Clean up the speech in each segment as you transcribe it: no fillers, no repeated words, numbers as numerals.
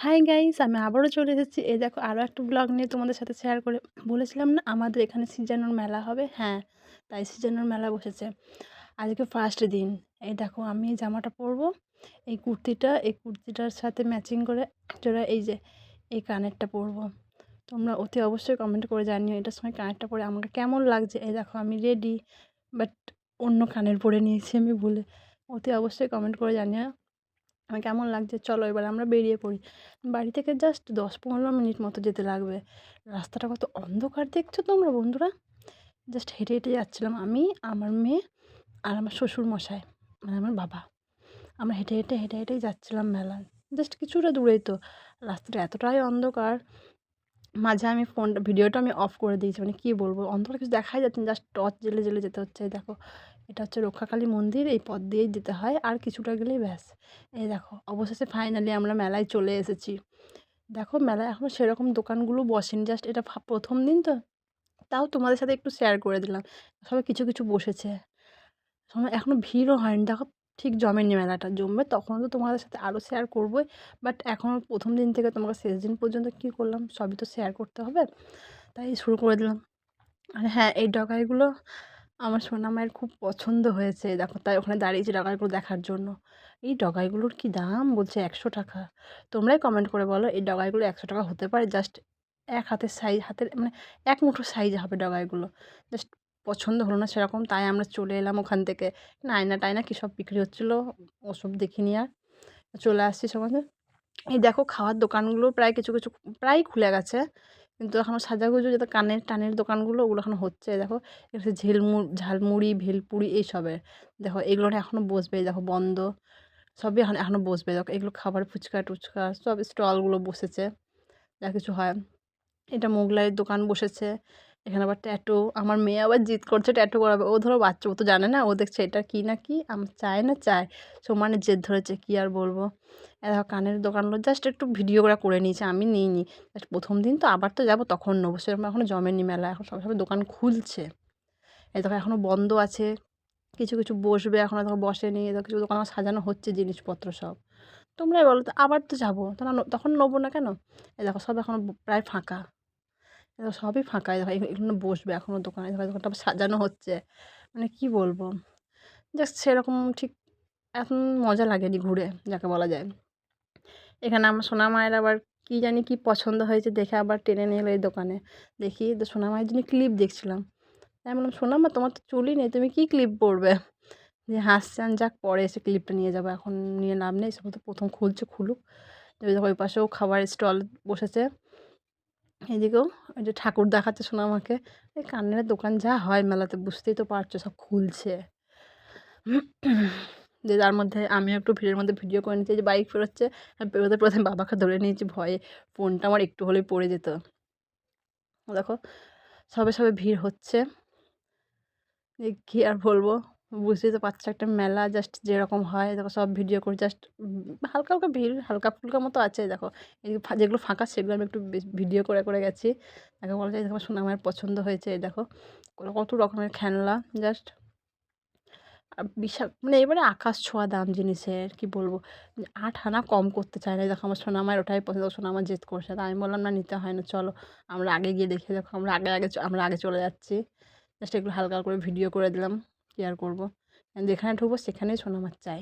Hi guys, আমি আবারও চলে এসেছি। এই দেখো আরও একটা ব্লগ নিয়ে তোমাদের সাথে শেয়ার করে। বলেছিলাম না আমাদের এখানে সিজানোর মেলা হবে, হ্যাঁ তাই সিজানোর মেলা বসেছে। আজকে ফার্স্ট দিন। এই দেখো আমি এই জামাটা পরবো, এই কুর্তিটার সাথে ম্যাচিং করে জোড়া এই যে এই কানেরটা পরবো। তোমরা অতি অবশ্যই কমেন্ট করে জানিও এটার সময় কানেরটা পরে আমাকে কেমন লাগছে। এই দেখো আমি রেডি, বাট অন্য কানের পরে নিয়েছি আমি ভুলে। অতি অবশ্যই কমেন্ট করে জানিও আমার কেমন লাগছে। চলো এবার আমরা বেরিয়ে পড়ি। বাড়ি থেকে জাস্ট 10-15 মিনিট মতো যেতে লাগবে। রাস্তাটা কত অন্ধকার দেখছো তোমরা বন্ধুরা। জাস্ট হেঁটে হেঁটে যাচ্ছিলাম আমি, আমার মেয়ে আর আমার শ্বশুরমশাই, মানে আমার বাবা। আমরা হেঁটে হেঁটেই যাচ্ছিলাম মেলায়। জাস্ট কিছুটা দূরেই তো। রাস্তাটা এতটাই অন্ধকার, মাঝে আমি ভিডিওটা আমি অফ করে দিয়েছি, মানে কী বলবো, অন্ধকার কিছু দেখাই যাচ্ছে না, জাস্ট টর্চ জ্বেলে জ্বেলে যেতে হচ্ছে। এই দেখো এটা হচ্ছে রক্ষাকালী মন্দির, এই পথ দিয়েই যেতে হয়, আর কিছুটা গেলেই ব্যাস। এই দেখো অবশেষে ফাইনালি আমরা মেলায় চলে এসেছি। দেখো মেলায় এখনও সেরকম দোকানগুলো বসেনি, জাস্ট এটা প্রথম দিন তো, তাও তোমাদের সাথে একটু শেয়ার করে দিলাম। সবাই কিছু কিছু বসেছে, সময় এখনও ভিড়ও হয়নি। দেখো ঠিক জমেনি, মেলাটা জমবে তখন তো তোমাদের সাথে আরও শেয়ার করবোই। বাট এখনও প্রথম দিন থেকে তোমাকে শেষ দিন পর্যন্ত কী করলাম সবই তো শেয়ার করতে হবে, তাই শুরু করে দিলাম। আর হ্যাঁ, এই ডগাইগুলো আমার সোনামায়ের খুব পছন্দ হয়েছে। দেখো তাই ওখানে দাঁড়িয়েছি ডগাইগুলো দেখার জন্য। এই ডগাইগুলোর কি দাম বলছে 100 টাকা। তোমরাই কমেন্ট করে বলো এই ডগাইগুলো 100 টাকা হতে পারে? জাস্ট এক হাতের সাইজ, হাতের মানে এক মুঠো সাইজ হবে ডগাইগুলো। জাস্ট পছন্দ হলো না সেরকম, তাই আমরা চলে এলাম ওখান থেকে। আয়না টায়না কী সব বিক্রি হচ্ছিলো, ওসব দেখিনি আর। চলে আসছি সমাজে। এই দেখো খাওয়ার দোকানগুলো প্রায় কিছু কিছু প্রায় খুলে গেছে, কিন্তু এখনও সাজাগুজু যেটা কানের টানের দোকানগুলো ওগুলো এখনও হচ্ছে। দেখো এখানে ঝালমুড়ি ভেলপুরি এইসবের। দেখো এগুলো এখনও বসবে, এই দেখো বন্ধ, সবই এখনও বসবে। দেখো এগুলো খাবার ফুচকা টুচকা সব স্টলগুলো বসেছে, যা কিছু হয়। এটা মোগলাইয়ের দোকান বসেছে। এখানে আবার ট্যাটু, আমার মেয়ে আবার জিদ করছে ট্যাটু করাবে। ও ধরো বাচ্চা, ও তো জানে না, ও দেখছে এটা কী না কি, আমার চায় না চায়, সমানে জেদ ধরেছে, কী আর বলবো। দেখো কানের দোকানগুলো জাস্ট একটু ভিডিও করে নিয়েছে, আমি নিইনি। জাস্ট প্রথম দিন তো, আবার তো যাবো তখন নেবো, সেরকম এখনও জমেনি মেলা, এখন সব সব দোকান খুলছে। এই দেখো এখনও বন্ধ আছে, কিছু কিছু বসবে এখনও, দেখো বসেনি। দেখো কিছু দোকান আমার সাজানো হচ্ছে জিনিসপত্র সব। তোমরাই বলো তো, আবার তো যাবো তখন নেবো না কেন। এই দেখো সব এখনও প্রায় ফাঁকা, দেখো সবই ফাঁকা। এই দেখো এগুলো বসবে এখনও দোকানে, দেখো দোকানটা আবার সাজানো হচ্ছে। মানে কী বলবো, জাস্ট সেরকম ঠিক এখন মজা লাগেনি ঘুরে, যাকে বলা যায়। এখানে আমার সোনামায়ের আবার কী জানি কী পছন্দ হয়েছে দেখে আবার টেনে নিয়ে এলো এই দোকানে। দেখি তো সোনামায়ের জন্য ক্লিপ দেখছিলাম, তাই বললাম সোনামা তোমার তো চুলই নেই, তুমি কী ক্লিপ পরবে। যে হাসছেন, যাক পরে এসে ক্লিপটা নিয়ে যাবো, এখন নিয়ে লাভ নেই, সব তো প্রথম খুলছে, খুলুক। দেখো ওই পাশেও খাবারের স্টল বসেছে। এদিকেও ওই যে ঠাকুর দেখাচ্ছে সোনামাকে। এই কানের দোকান যা হয় মেলাতে বুঝতেই তো পারছো, সব খুলছে। যে তার মধ্যে আমিও একটু ভিড়ের মধ্যে ভিডিও করে নিচ্ছি, যে বাইক বেরোচ্ছে, আমি বেরোতে প্রথমে বাবাকে ধরে নিয়েছি ভয়ে, ফোনটা আমার একটু হলেই পড়ে যেত। দেখো সবে সবে ভিড় হচ্ছে, কী আর বলবো, বুঝতেই তো পারছো একটা মেলা জাস্ট যেরকম হয়। দেখো সব ভিডিও করে জাস্ট হালকা হালকা ভিড়, হালকা ফুলকা মতো আছে। দেখো এই যেগুলো ফাঁকা সেগুলো আমি একটু ভিডিও করে গেছি। দেখো বলা যায় দেখো সোনামায়ের পছন্দ হয়েছে। এই দেখো কত রকমের খেলনা, জাস্ট বিশাল, মানে এবারে আকাশ ছোঁয়া দাম জিনিসের, কি বলবো, 8 আনা কম করতে চায় না। দেখো আমার সোনামায়ের ওটাই পছন্দ, সোনামা জেদ করছে, তাই আমি বললাম না নিতে হয় না, চলো আমরা আগে গিয়ে দেখে। দেখো আমরা আগে চলে যাচ্ছি, জাস্ট এগুলো হালকা করে ভিডিও করে দিলাম, কী আর করবো। যেখানে ঢুকবো সেখানেই সোনামার চাই।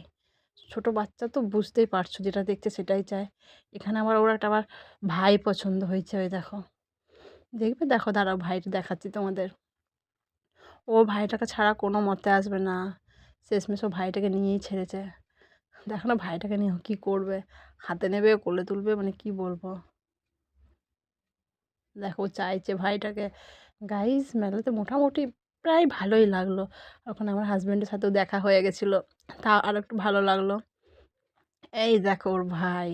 ছোটো বাচ্চা তো বুঝতেই পারছো, যেটা দেখছে সেটাই চায়। এখানে আবার ওর একটা আবার ভাই পছন্দ হয়েছে, ওই দেখো দেখবে, দেখো দাঁড়াও ভাইটা দেখাচ্ছি তোমাদের। ও ভাইটাকে ছাড়া কোনো মতে আসবে না, শেষমেশ ও ভাইটাকে নিয়েই ছেড়েছে। দেখো না ভাইটাকে নিয়ে কী করবে, হাতে নেবে কোলে তুলবে, মানে কি বলবো। দেখো চাইছে ভাইটাকে। গাইস মেলাতে মোটামুটি প্রায় ভালোই লাগলো। ওখানে আমার হাজব্যান্ডের সাথেও দেখা হয়ে গেছিলো, তা আর একটু ভালো লাগলো। এই দেখো ওর ভাই,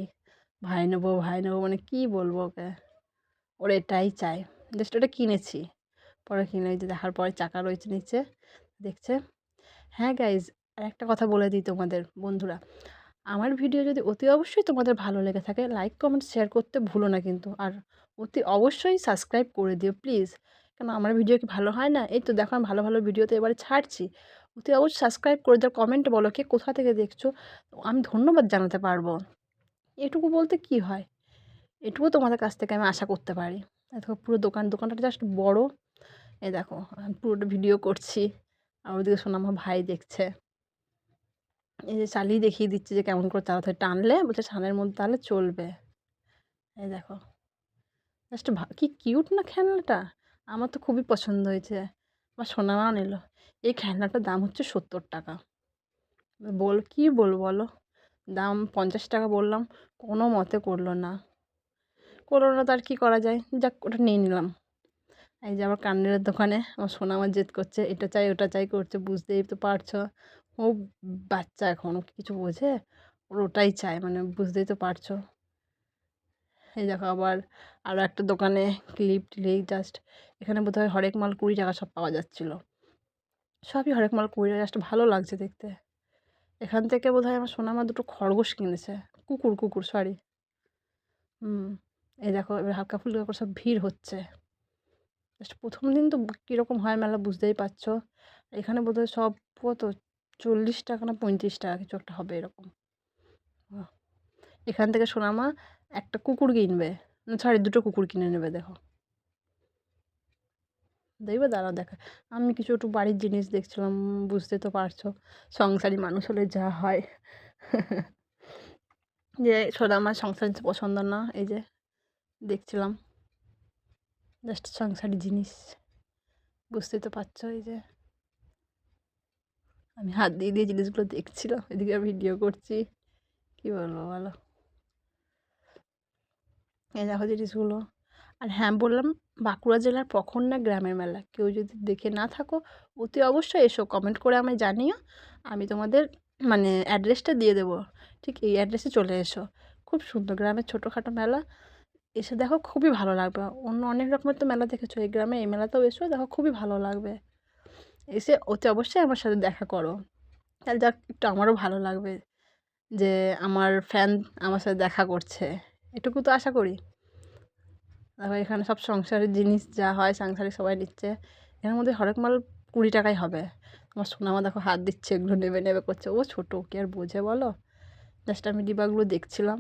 ভাই নেবো, মানে কি বলবো ওকে, ওর এটাই চাই। জাস্ট ওটা কিনেছি, পরে কিনে ওই যে দেখার পরে চাকা রয়েছে নিচে, দেখছে। হ্যাঁ গাইজ, আর একটা কথা বলে দিই তোমাদের বন্ধুরা, আমার ভিডিও যদি অতি অবশ্যই তোমাদের ভালো লেগে থাকে, লাইক কমেন্ট শেয়ার করতে ভুলো না কিন্তু। আর অতি অবশ্যই সাবস্ক্রাইব করে দিও প্লিজ, কেন আমার ভিডিও কি ভালো হয় না? এই তো দেখো আমি ভালো ভালো ভিডিও তো এবারে ছাড়ছি। অতি অবশ্যই সাবস্ক্রাইব করে দাও, কমেন্টে বলো কে কোথা থেকে দেখছো, আমি ধন্যবাদ জানাতে পারবো। এটুকু বলতে কি হয়, এটুকু তোমাদের কাছ থেকে আমি আশা করতে পারি। দেখো পুরো দোকানটা জাস্ট বড়। এই দেখো আমি পুরোটা ভিডিও করছি, আর ওইদিকে শোনো আমার ভাই দেখছে। এই যে চালিয়ে দেখিয়ে দিচ্ছে যে কেমন করে চালাতে হয়, টানলে বলছে ছানের মধ্যে তাহলে চলবে। এই দেখো জাস্ট কি কিউট না খেলনাটা, আমার তো খুবই পছন্দ হয়েছে। আমার সোনামা নিল। এই খেলনাটার দাম হচ্ছে 70 টাকা। কি বলবো বলো, দাম 50 টাকা বললাম, কোনো মতে করলো না। করলো না তো আর কী করা যায়, যাক ওটা নিয়ে নিলাম। এই যে আবার কানের দোকানে আমার সোনামা জেদ করছে, এটা চাই ওটা চাই করছে, বুঝতেই তো পারছো। ও বাচ্চা এখনও কিছু বোঝে, ওর ওটাই চাই, মানে বুঝতেই তো পারছো। এই দেখো আবার আরও একটা দোকানে ক্লিপ টিলিপ জাস্ট, এখানে বোধহয় হরেক মাল 20 টাকা সব পাওয়া যাচ্ছিলো। সবই হরেক মাল 20 টাকা, জাস্ট ভালো লাগছে দেখতে। এখান থেকে বোধহয় আমার সোনামা দুটো খরগোশ কিনেছে, কুকুর সরি। এই দেখো এবার হালকা ফুলকা করে সব ভিড় হচ্ছে। জাস্ট প্রথম দিন তো কীরকম হয় মেলা বুঝতেই পারছো। এখানে বোধহয় সব কত 40 টাকা না 35 টাকা কিছু একটা হবে এরকম। এখান থেকে সোনামা একটা কুকুর কিনবে, সরি দুটো কুকুর কিনে নেবে। দেখো দেখবে দাঁড়াও দেখা, আমি কিছু একটু বাড়ির জিনিস দেখছিলাম, বুঝতে তো পারছো সংসারী মানুষ হলে যা হয়। যে সোনামার সংসার পছন্দ না, এই যে দেখছিলাম জাস্ট সংসারী জিনিস, বুঝতেই তো পারছো। এই যে আমি হাত দিয়ে দিয়ে জিনিসগুলো দেখছিলাম, এদিকে ভিডিও করছি, কী বলবো বলো। এই দেখো জিনিসগুলো। আর হ্যাঁ বললাম, বাঁকুড়া জেলার প্রখন্ডা গ্রামের মেলা, কেউ যদি দেখে না থাকো অতি অবশ্যই এসো, কমেন্ট করে আমায় জানিও, আমি তোমাদের মানে অ্যাড্রেসটা দিয়ে দেবো, ঠিক এই অ্যাড্রেসে চলে এসো। খুব সুন্দর গ্রামের ছোটোখাটো মেলা, এসে দেখো খুবই ভালো লাগবে। অন্য অনেক রকমের তো মেলা দেখেছো, এই গ্রামে এই মেলাতেও এসো, দেখো খুবই ভালো লাগবে। এসে অতি অবশ্যই আমার সাথে দেখা করো, তাহলে যাক একটু আমারও ভালো লাগবে যে আমার ফ্যান আমার সাথে দেখা করছে, এটুকু তো আশা করি। তারপর এখানে সব সংসারের জিনিস যা হয় সংসারে সবাই নিচ্ছে, এর মধ্যে হরেক মাল 20 টাকায় হবে। আমার সোনামা দেখো হাত দিচ্ছে, এগুলো নেবে নেবে করছে, ও ছোটো কি আর বোঝে বলো। জাস্ট আমি ডিবাগুলো দেখছিলাম,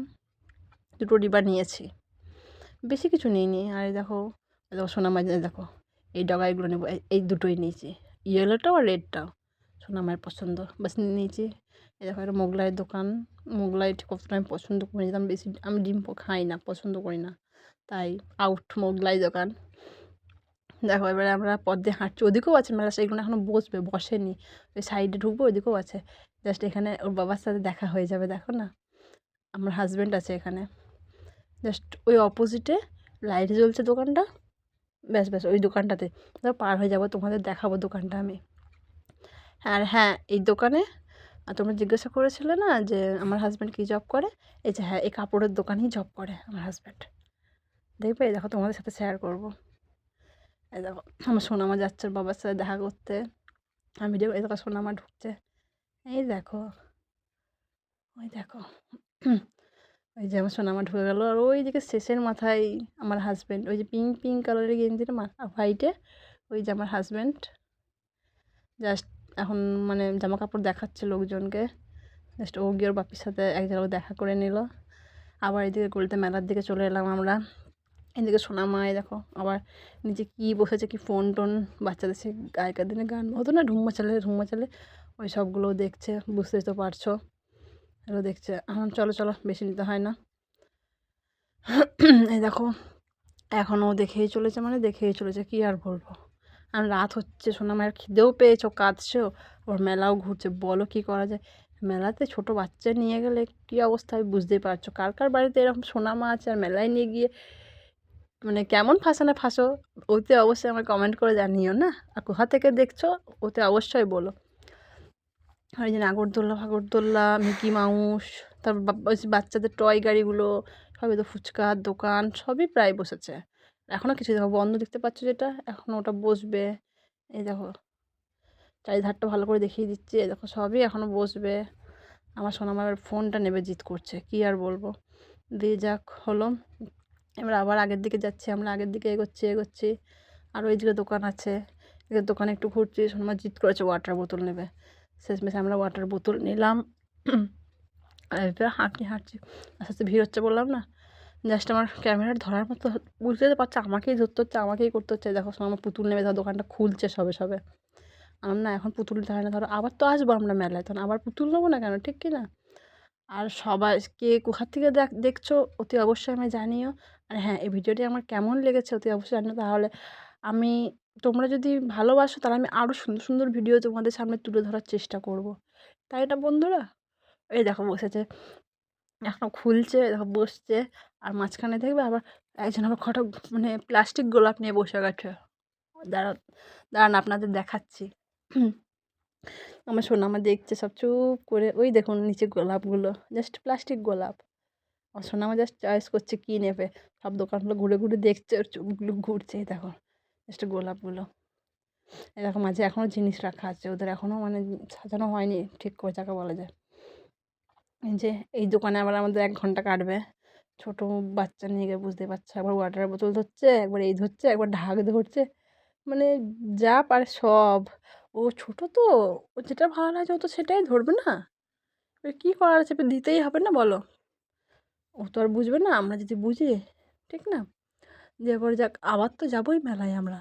দুটো ডিবা নিয়েছি, বেশি কিছু নিইনি। আর এই দেখো সোনামা দেখো এই ডগাইগুলো নেবো, এই দুটোই নিয়েছি, ইয়েলোটাও আর রেডটাও সোনামায়ের পছন্দ, বাস নিয়ে নিয়েছি। এই দেখো একটা মোগলাইয়ের দোকান, মোগলাই কতটা আমি পছন্দ করে নিতাম, বেশি আমি ডিম খাই না, পছন্দ করি না, তাই আউট মোগলাই দোকান। দেখো এবারে আমরা পথ দিয়ে হাঁটছি, ওদিকেও আছে মেলা, সেইগুলো এখনও বসেনি, ওই সাইডে ঢুকবো, ওইদিকেও আছে। জাস্ট এখানে ওর বাবার সাথে দেখা হয়ে যাবে, দেখো না আমার হাজব্যান্ড আছে এখানে, জাস্ট ওই অপোজিটে লাইট জ্বলছে দোকানটা, ব্যাস ব্যাস ওই দোকানটাতে পার হয়ে যাবো, তোমাদের দেখাবো দোকানটা আমি। আর হ্যাঁ এই দোকানে তোমরা জিজ্ঞাসা করেছিলে না যে আমার হাজব্যান্ড কী জব করে, এই যে হ্যাঁ এই কাপড়ের দোকানেই জব করে আমার হাজব্যান্ড। দেখবে এই দেখো তোমাদের সাথে শেয়ার করবো। এই দেখো আমার সোনামা যাচ্ছে ওর বাবার সাথে দেখা করতে, আমি এই দেখো সোনামা ঢুকছে, এই দেখো ওই দেখো ওই যে আমার সোনামা ঢুকে গেলো। আর ওই দিকে শেষের মাথায় আমার হাজব্যান্ড, ওই যে পিঙ্ক পিঙ্ক কালারের গেঞ্জিটা হোয়াইটে, ওই যে আমার হাজব্যান্ড জাস্ট এখন মানে জামা কাপড় দেখাচ্ছে লোকজনকে, জাস্ট ও গিয়ে ওর বাপির সাথে এক জায়গায় দেখা করে নিল। আবার এদিকে গলিতে মেলার দিকে চলে এলাম আমরা, এদিকে সোনামায় দেখো আবার নিচে কী বসেছে, কি ফোন টোন বাচ্চাদের সে আগেকার দিনে গান হতো না, ঢুম্মা চালে ওই সবগুলোও দেখছে, বুঝতেই তো পারছো, এগুলো দেখছে। এখন চলো চলো বেশি নিতে হয় না। এই দেখো এখনও দেখেই চলেছে, মানে দেখেই চলেছে, কী আর বলবো। আর রাত হচ্ছে, সোনামায়ের খিদেও পেয়েছো, কাঁদছেও, ওর মেলাও ঘুরছে, বলো কী করা যায়। মেলাতে ছোটো বাচ্চা নিয়ে গেলে কী অবস্থা হয় বুঝতেই পারছো, কার কার বাড়িতে এরকম সোনামা আছে আর মেলায় নিয়ে গিয়ে মানে কেমন ফাঁসানো ফাঁসো, ওতে অবশ্যই আমার কমেন্ট করে জানিও না, আর কোথা থেকে দেখছো ওতে অবশ্যই বলো। আর এই যে নাগরদোল্লা, মিকি মাউস, তারপর ওই যে বাচ্চাদের টয় গাড়িগুলো, সবই তো ফুচকার দোকান সবই প্রায় বসেছে। এখনও কিছু দেখো বন্ধ দেখতে পাচ্ছ, যেটা এখনও ওটা বসবে। এই দেখো চারিধারটা ভালো করে দেখিয়ে দিচ্ছি, এই দেখো সবই এখনও বসবে। আমার সোনামার ফোনটা নেবে জিদ করছে, কী আর বলবো। দিয়ে যাক হলো, এবার আবার আগের দিকে যাচ্ছি, আমরা আগের দিকে এগোচ্ছি। আর ওই দিকে দোকান আছে, এদের দোকানে একটু ঘুরছি, সোনামা জিদ করেছে ওয়াটার বোতল নেবে, শেষমেশ আমরা ওয়াটার বোতল নিলাম। আর এবার হাঁটছি আস্তে আস্তে ভিড় হচ্ছে বললাম না, জাস্ট আমার ক্যামেরা ধরার মতো বুঝতে তো পারছে, আমাকেই ধরতে হচ্ছে, আমাকেই করতে হচ্ছে। দেখো আমার পুতুল নেবে, ধরো দোকানটা খুলছে সবে সবে। আমার না এখন পুতুল হয় না, ধরো আবার তো আসবো আমরা মেলায়, তখন আবার পুতুল নেবো না কেন, ঠিক কি না? আর সবাই কে কোথার থেকে দেখছো অতি অবশ্যই আমায় জানিও। আর হ্যাঁ, এই ভিডিওটি আমার কেমন লেগেছে অতি অবশ্যই জানিও। তাহলে আমি, তোমরা যদি ভালোবাসো তাহলে আমি আরও সুন্দর সুন্দর ভিডিও তোমাদের সামনে তুলে ধরার চেষ্টা করব, তাই না বন্ধুরা? এই দেখো বসেছে, এখন খুলছে, দেখো বসছে। আর মাঝখানে দেখবে আবার একজন আবার মানে প্লাস্টিক গোলাপ নিয়ে বসে গেছে। দাঁড়ান দাঁড়ান আপনাদের দেখাচ্ছি। আমার সোনামা দেখছে সব চুপ করে, ওই দেখুন নিচে গোলাপগুলো, জাস্ট প্লাস্টিক গোলাপ। আমার সোনামা জাস্ট চয়েস করছে কী নেবে, সব দোকানগুলো ঘুরে ঘুরে দেখছে, ওর চোখগুলো ঘুরছে। এই দেখো জাস্ট গোলাপগুলো, এরকম মাঝে এখনও জিনিস রাখা আছে ওদের, এখনও মানে সাজানো হয়নি ঠিক করে যাকে বলা যায়। এই যে এই দোকানে আবার আমাদের 1 ঘন্টা কাটবে। ছোটো বাচ্চা নিয়ে গিয়ে বুঝতে পারছো, একবার ওয়াটারের বোতল ধরছে, একবার এই ধরছে, একবার ঢাক ধরছে, মানে যা পারে সব। ও ছোটো তো, ও যেটা ভালো লাগছে ও তো সেটাই ধরবে না, এবার কী করার আছে, এবার দিতেই হবে না বলো? ও তো আর বুঝবে না, আমরা যদি বুঝি, ঠিক না? দিয়ে করে যাক, আবার তো যাবোই মেলায় আমরা,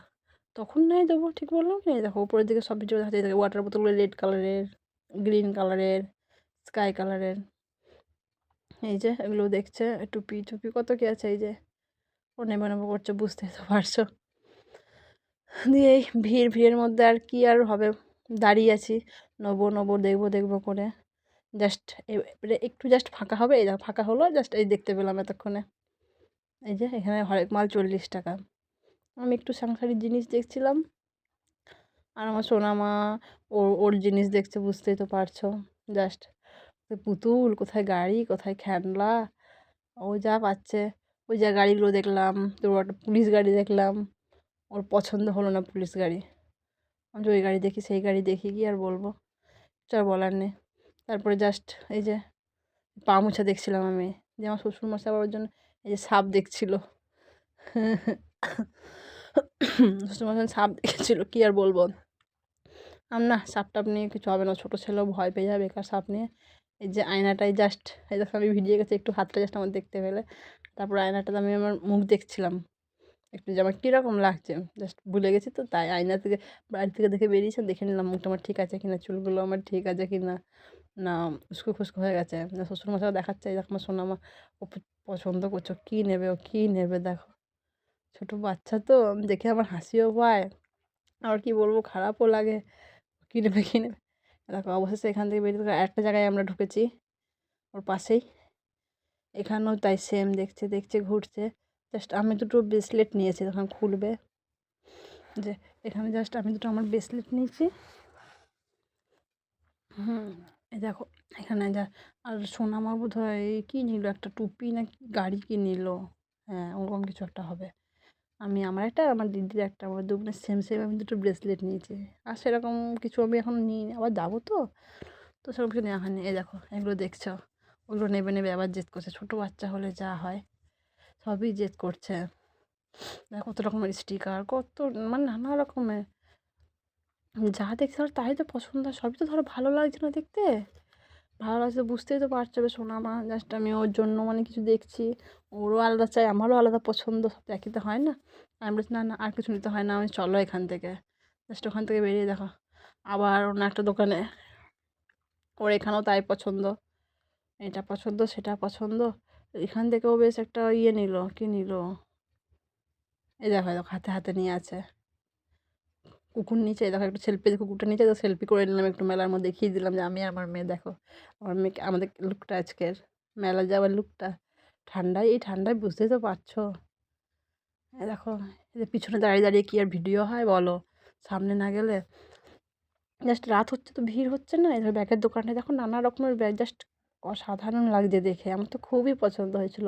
তখন নয় দেবো, ঠিক বললাম না? এই দেখো উপরের দিকে সব কিছু দেখা যায়, দেখো ওয়াটার বোতলগুলো রেড কালারের, গ্রিন কালারের, স্কাই কালারের। এই যে এগুলো দেখছে, টুপি টুপি কত কী আছে, এই যে ও নেবো নেবো করছে, বুঝতেই তো পারছো। দিয়ে এই ভিড়ের মধ্যে আর কি আর হবে, দাঁড়িয়ে আছি, নেবো নেবো দেখবো দেখবো করে। জাস্ট এবারে একটু জাস্ট ফাঁকা হবে, এই দেখো ফাঁকা হলো, জাস্ট এই দেখতে পেলাম এতক্ষণে। এই যে এখানে হরেক মাল 40 টাকা। আমি একটু সাংসারিক জিনিস দেখছিলাম, আর আমার সোনামা ওর জিনিস দেখছে, বুঝতেই তো পারছো। জাস্ট পুতুল, কোথায় গাড়ি, কোথায় খেলনা, ও যা পাচ্ছে। ওই যা গাড়িগুলো দেখলাম, তো একটা পুলিশ গাড়ি দেখলাম, ওর পছন্দ হলো না পুলিশ গাড়ি। আমি ওই গাড়ি দেখি সেই গাড়ি দেখি, কি আর বলবো, কিছু আর বলার নেই। তারপরে জাস্ট এই যে পা মোছা দেখছিলাম আমি, যে আমার শ্বশুরমশাই আবার ওর জন্য এই যে সাপ দেখছিল। শ্বশুরমশাই সাপ দেখেছিল, কী আর বলবো। না সাপ টাপ নিয়ে কিছু হবে না, ছোটো ছেলেও ভয় পেয়ে যাবে বেকার সাপ নিয়ে। এই যে আয়নাটাই জাস্ট, এই দেখো আমি ভিডিও গেছি, একটু হাতটা জাস্ট আমার দেখতে পেলে। তারপর আয়নাটাতে আমি আমার মুখ দেখছিলাম, একটু যে আমার কীরকম লাগছে, জাস্ট ভুলে গেছি তো, তাই আয়না থেকে বাড়ি থেকে দেখে বেরিয়েছে, দেখে নিলাম মুখটা আমার ঠিক আছে কিনা, চুলগুলো আমার ঠিক আছে কি না, না উস্কো খুস্কো হয়ে গেছে। শ্বশুরমশাই দেখাচ্ছে, এই দেখো আমার সোনামা, ও পছন্দ করছো, কী নেবে ও, কী নেবে দেখো, ছোটো বাচ্চা তো, দেখে আমার হাসিও পায়, আবার কী বলবো খারাপও লাগে, কী নেবে কী নেবে। দেখো অবশেষে এখান থেকে বেরিয়ে আরেকটা জায়গায় আমরা ঢুকেছি, ওর পাশেই, এখানেও তাই সেম দেখছে দেখছে ঘুরছে। জাস্ট আমি দুটো ব্রেসলেট নিয়েছি, তখন খুলবে, যে এখানে জাস্ট আমি দুটো আমার ব্রেসলেট নিয়েছি। এই দেখো এখানে যা, আর সোনামা বোধ হয় কী নিল, একটা টুপি না গাড়ি কি নিল, হ্যাঁ ওরকম কিছু একটা হবে। আমি আমার একটা, আমার দিদির একটা, আমার দুজনের সেম সেম আমি দুটো ব্রেসলেট নিয়েছি। আর সেরকম কিছু আমি এখন নিইনি, আবার যাবো তো, তো সেরকম কিছু নেওয়া হয়নি। এই দেখো এগুলো দেখছো, ওগুলো নেবে নেবে আবার জেদ করছে, ছোটো বাচ্চা হলে যা হয় সবই জেদ করছে। দেখো কত রকমের স্টিকার, কত মানে নানা রকমের, যা দেখতে ধরো তাই তো পছন্দ, সবই তো ধরো ভালো লাগছে না দেখতে, ভালো লাগছে বুঝতেই তো পারছো। সোনামা জাস্ট আমি ওর জন্য মানে কিছু দেখছি, ওরও আলাদা চাই, আমারও আলাদা পছন্দ, সব একই তো হয় না। আমি বলছি না না আর কিছু নিতে হয় না, আমি চলো এখান থেকে। জাস্ট ওখান থেকে বেরিয়ে দেখো আবার অন্য একটা দোকানে, ওর এখানেও তাই পছন্দ, এটা পছন্দ সেটা পছন্দ। এখান থেকেও বেশ একটা ইয়ে নিল, কী নিল, এই দেখো দেখো হাতে হাতে নিয়ে আছে, কুকুর নিচে, দেখো একটু সেলফি, কুকুরটা নিচে তো সেলফি করে নিলাম, একটু মেলার মধ্যে দেখিয়ে দিলাম যে আমি আমার মেয়ে, দেখো আমার মেয়েকে, আমাদের লুকটা আজকের মেলা যাওয়ার লুকটা। ঠান্ডায়, এই ঠান্ডায় বুঝতেই তো পারছো। এই দেখো এই যে পিছনে দাঁড়িয়ে দাঁড়িয়ে কী আর ভিডিও হয় বলো, সামনে না গেলে। জাস্ট রাত হচ্ছে তো ভিড় হচ্ছে না, এবার ব্যাগের দোকানটা দেখো নানা রকমের ব্যাগ, জাস্ট অসাধারণ লাগছে দেখে, আমার তো খুবই পছন্দ হয়েছিল।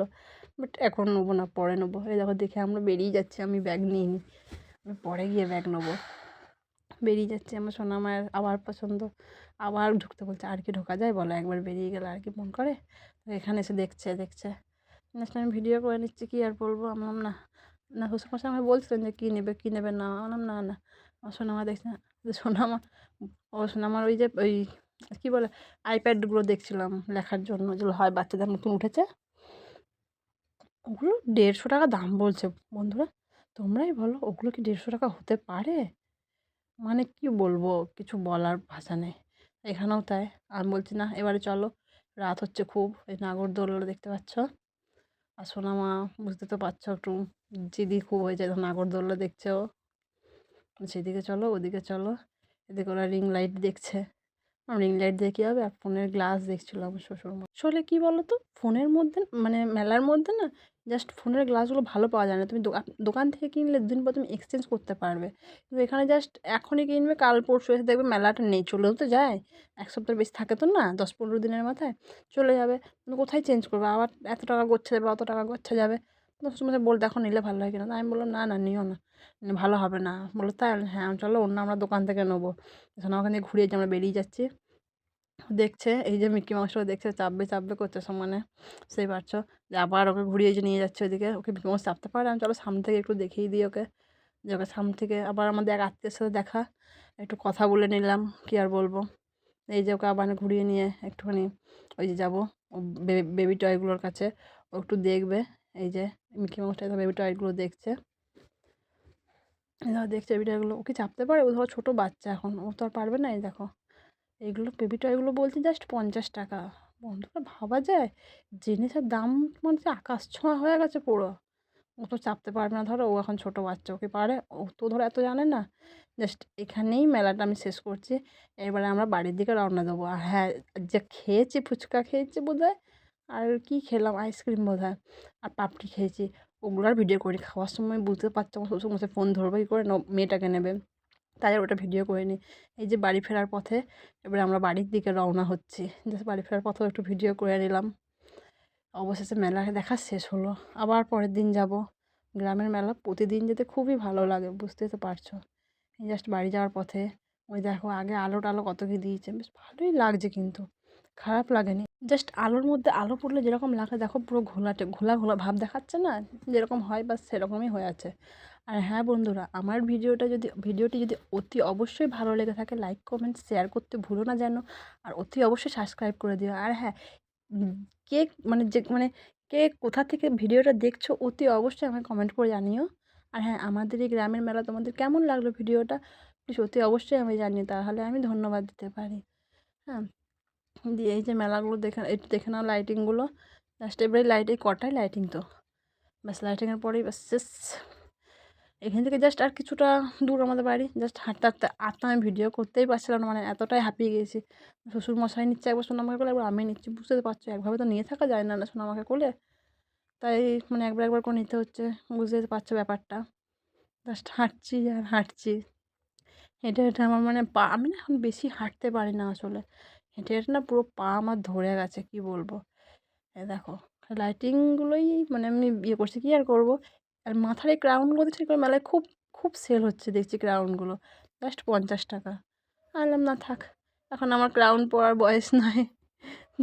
বাট এখন নেবো না, পরে নেবো। এই দেখো দেখে আমরা বেরিয়ে যাচ্ছি, আমি ব্যাগ নিইনি, আমি পরে গিয়ে ব্যাগ নেবো। বেরিয়ে যাচ্ছি, আমার সোনামায়ের আবার পছন্দ, আবার ঢুকতে বলছে, আর কি ঢোকা যায় বলো, একবার বেরিয়ে গেলে আর কি মন করে। তো এখানে এসে দেখছে দেখছে, নেক্সট আমি ভিডিও করে নিচ্ছি, কী আর বলবো। আমি বললাম না না, শ্বশুরমশাই আমাকে বলছিলেন যে কী নেবে কী নেবে না, আমি বললাম না না, আমার সোনামা দেখছে না, সোনামা, ও সোনামার ওই যে ওই কী বলে আইপ্যাডগুলো দেখছিলাম লেখার জন্য, যেগুলো হয় বাচ্চাদের নতুন উঠেছে, ওগুলো 150 টাকা দাম বলছে বন্ধুরা। তোমরাই বলো ওগুলো কি 150 টাকা হতে পারে? মানে কি বলবো, কিছু বলার ভাষা নেই। এখানেও তাই। আমি বলছি না এবারে চলো, রাত হচ্ছে খুব, এই নাগরদোলনা দেখতে পাচ্ছ। আর সোনামা বুঝতে তো পারছো একটু জিদি খুব হয়ে যায়, তখন নাগরদোলনা দেখছে ও। সেদিকে চলো, ওদিকে চলো। এদিকে ওরা রিং লাইট দেখছে। রিং লাইট দিয়ে কী হবে, আর ফোনের গ্লাস দেখছিলো আমার শ্বশুরমশাই। আসলে কী বলো তো, ফোনের মধ্যে মানে মেলার মধ্যে না জাস্ট ফোনের গ্লাসগুলো ভালো পাওয়া যায় না। তুমি দোকান থেকে কিনলে দুদিন পর তুমি এক্সচেঞ্জ করতে পারবে, কিন্তু এখানে জাস্ট এখনই কিনবে, কাল পরশু এসে দেখবে মেলাটা নেই, চলেও তো যায়। এক সপ্তাহের বেশি থাকে তো না, 10-15 দিনের মাথায় চলে যাবে। তুমি কোথায় চেঞ্জ করবে, আবার এত টাকা গচ্ছা যাবে, অত টাকা গচ্ছা যাবে। তো শ্বশুরমশাই বল দেখো নিলে ভালো হয় কিনা। তো আমি বললাম না না নিও না, ভালো হবে না। বললো তাই? হ্যাঁ চলো অন্য আমরা দোকান থেকে নেবো। তখন ওখান থেকে ঘুরিয়ে যে আমরা বেরিয়ে যাচ্ছি, দেখছে এই যে মিকি মাউসটাও দেখছে, চাপবে চাপবে করছে সমানে, বুঝতেই পারছো। যে আবার ওকে ঘুরিয়ে যে নিয়ে যাচ্ছে ওইদিকে, ওকে মিকি মাউস চাপতে পারে। আমি চলো সামনে থেকে একটু দেখিয়ে দিই ওকে, যে ওকে সামনে থেকে আবার আমাদের এক আত্মীয়ের সাথে দেখা, একটু কথা বলে নিলাম, কি আর বলবো। এই যে ওকে আবার ঘুরিয়ে নিয়ে একটুখানি ওই যে যাবো বেবি টয়গুলোর কাছে, ও একটু দেখবে। এই যে মিকি মাউসটা বেবি টয়গুলো দেখছে, দেখছে বেবি টয়গুলো। ওকে চাপতে পারে? ও ধরো ছোটো বাচ্চা এখন, ও তো আর পারবে না। এই দেখো এইগুলো বেবি টয়গুলো বলছে জাস্ট 50 টাকা। বন্ধুরা ভাবা যায়, জিনিসের দাম মানে যে আকাশ ছোঁয়া হয়ে গেছে পুরো। ও তো চাপতে পারবে না, ধরো ও এখন ছোটো বাচ্চা, ওকে পারে? ও তো ধরো এত জানে না। জাস্ট এখানেই মেলাটা আমি শেষ করছি, এবারে আমরা বাড়ির দিকে রওনা দেবো। আর হ্যাঁ, যে খেয়েছি ফুচকা খেয়েছি বোধহয়, আর কি খেলাম আইসক্রিম বোধহয়, আর পাপড়ি খেয়েছি, ওগুলোর ভিডিও করি। খাওয়ার সময় বুঝতে পারছো আমার শ্বশুরমশাই ফোন ধরবে কী করে, মেয়েটাকে নেবে, তাই আর ওটা ভিডিও করে নিই। এই যে বাড়ি ফেরার পথে এবারে আমরা বাড়ির দিকে রওনা হচ্ছি, জাস্ট বাড়ি ফেরার পথেও একটু ভিডিও করে নিলাম। অবশেষে মেলা দেখা শেষ হলো, আবার পরের দিন যাব। গ্রামের মেলা প্রতিদিন যেতে খুবই ভালো লাগে, বুঝতেই তো পারছো। এই জাস্ট বাড়ি যাওয়ার পথে ওই দেখো আগে আলো টালো কত কি দিয়েছে, বেশ ভালোই লাগছে, কিন্তু খারাপ লাগেনি। জাস্ট আলোর মধ্যে আলো পড়লে যেরকম লাগে দেখো, পুরো ঘোলাটে ঘোলা ঘোলা ভাব দেখাচ্ছে না, যেরকম হয় বাস সেরকমই হয়ে আছে। আর হ্যাঁ বন্ধুরা, আমার ভিডিওটি যদি অতি অবশ্যই ভালো লেগে থাকে, লাইক কমেন্ট শেয়ার করতে ভুলো না যেন। আর অতি অবশ্যই সাবস্ক্রাইব করে দিও। আর হ্যাঁ, উম, কে মানে কে কোথা থেকে ভিডিওটা দেখছো অতি অবশ্যই আমাকে কমেন্ট করে জানিও। আর হ্যাঁ, আমাদের এই গ্রামের মেলা তোমাদের কেমন লাগলো ভিডিওটা, প্লিজ অতি অবশ্যই আমি জানিও, তাহলে আমি ধন্যবাদ দিতে পারি। হ্যাঁ, দিয়ে এই যে মেলাগুলো দেখে একটু দেখে নাও, লাইটিংগুলো জাস্ট এবারে এই কটাই লাইটিং তো, ব্যাস লাইটিংয়ের পরেই ব্যাস শেষ। এখান থেকে জাস্ট আর কিছুটা দূর আমাদের বাড়ি, জাস্ট হাঁটতে হাঁটতে তো আমি ভিডিও করতেই পারছিলাম না, মানে এতটাই হাঁপিয়ে গিয়েছি। শ্বশুরমশাই নিচ্ছে একবার সোনামাকে কোলে, একবার আমি নিচ্ছি, বুঝতে তো পারছো একভাবে তো নিয়ে থাকা যায় না না সোনামাকে কোলে, তাই মানে একবার একবার করে নিতে হচ্ছে, বুঝতেই তো পারছো ব্যাপারটা। জাস্ট হাঁটছি আর হাঁটছি, হেঁটে হেঁটে আমার মানে পা, আমি না এখন বেশি হাঁটতে পারি না আসলে, হেঁটে হেঁটে না পুরো পা আমার ধরে গেছে, কি বলবো। এ দেখো লাইটিংগুলোই মানে আমি করছি, কী আর করবো। আর মাথার এই ক্রাউনগুলো দেখছি এগুলো মেলায় খুব খুব সেল হচ্ছে দেখছি, ক্রাউনগুলো জাস্ট 50 টাকা। আনলাম না থাক, এখন আমার ক্রাউন পরার বয়স নয়,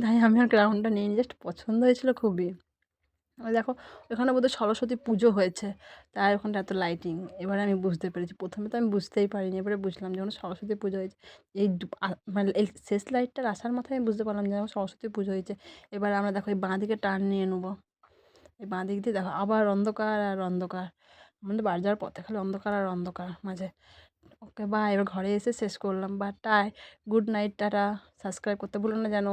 তাই আমি আর ক্রাউনটা নিইনি, জাস্ট পছন্দ হয়েছিল খুবই। ওই দেখো ওখানে বোধহয় সরস্বতী পুজো হয়েছে, তাই ওখানটা এত লাইটিং। এবারে আমি বুঝতে পেরেছি, প্রথমে তো আমি বুঝতেই পারিনি, এবারে বুঝলাম যখন সরস্বতী পুজো হয়েছে। এই মানে এই শেষ লাইটটার আসার মাথায় আমি বুঝতে পারলাম যে সরস্বতী পুজো হয়েছে। এবার আমরা দেখো এই বাঁ দিকে টার্ন নিয়ে নেবো, এই বাঁ দিক দিয়ে দেখো আবার অন্ধকার আর অন্ধকার, আমাদের বাড়ি যাওয়ার পথে খালি অন্ধকার আর অন্ধকার মাঝে। ওকে বাই, এবার ঘরে এসে শেষ করলাম, বা টাই, গুড নাইট, টাটা। সাবস্ক্রাইব করতে ভুলো না যেন।